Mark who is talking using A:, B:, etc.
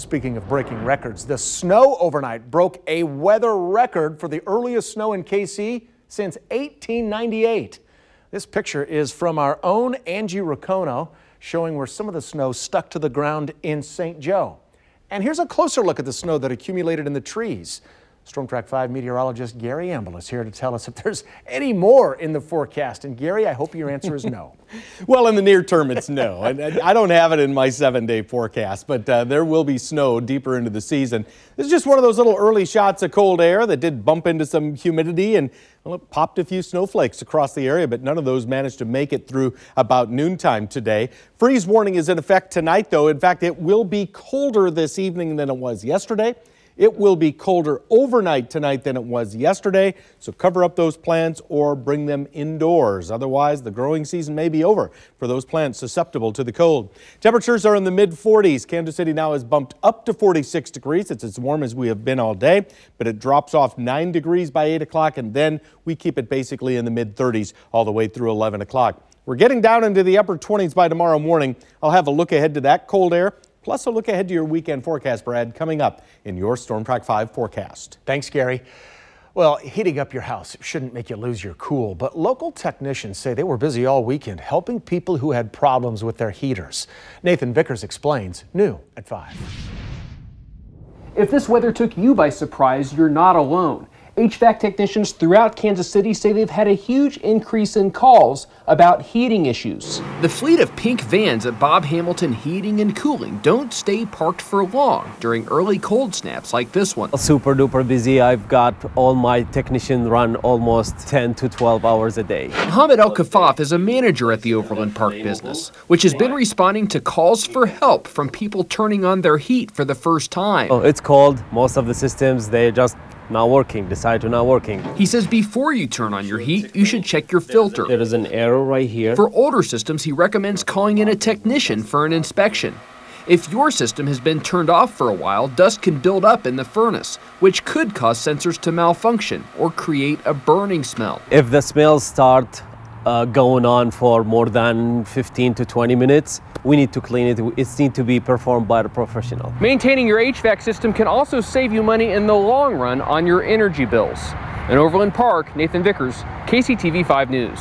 A: speaking of breaking records, the snow overnight broke a weather record for the earliest snow in KC since 1898. This picture is from our own Angie Racono, showing where some of the snow stuck to the ground in St. Joe. And here's a closer look at the snow that accumulated in the trees. Storm Track 5 meteorologist Gary Amble is here to tell us if there's any more in the forecast. And Gary, I hope your answer is no.
B: Well, in the near term, it's no. I don't have it in my 7-day forecast, but there will be snow deeper into the season. This is just one of those little early shots of cold air that did bump into some humidity and, well, it popped a few snowflakes across the area, but none of those managed to make it through about noontime today. Freeze warning is in effect tonight, though. In fact, it will be colder this evening than it was yesterday. It will be colder overnight tonight than it was yesterday, so cover up those plants or bring them indoors. Otherwise, the growing season may be over for those plants susceptible to the cold. Temperatures are in the mid-40s. Kansas City now has bumped up to 46 degrees. It's as warm as we have been all day, but it drops off 9 degrees by 8 o'clock, and then we keep it basically in the mid-30s all the way through 11 o'clock. We're getting down into the upper 20s by tomorrow morning. I'll have a look ahead to that cold air. Plus, a look ahead to your weekend forecast, Brad, coming up in your Storm Track 5 forecast.
A: Thanks, Gary. Well, heating up your house shouldn't make you lose your cool, but local technicians say they were busy all weekend helping people who had problems with their heaters. Nathan Vickers explains, new at 5.
C: If this weather took you by surprise, you're not alone. HVAC technicians throughout Kansas City say they've had a huge increase in calls about heating issues.
D: The fleet of pink vans at Bob Hamilton Heating and Cooling don't stay parked for long during early cold snaps like this one.
E: Super duper busy. I've got all my technicians run almost 10 to 12 hours a day.
D: Mohammed El Kafaf is a manager at the Overland Park business, which has been responding to calls for help from people turning on their heat for the first time.
E: Oh, it's cold. Most of the systems, they're just not working, decide to not working.
D: He says before you turn on your heat, you should check your filter.
E: There is an error right here.
D: For older systems, he recommends calling in a technician for an inspection. If your system has been turned off for a while, dust can build up in the furnace, which could cause sensors to malfunction or create a burning smell.
E: If the smells start going on for more than 15 to 20 minutes, we need to clean it. It needs to be performed by a professional.
C: Maintaining your HVAC system can also save you money in the long run on your energy bills. In Overland Park, Nathan Vickers, KCTV 5 News.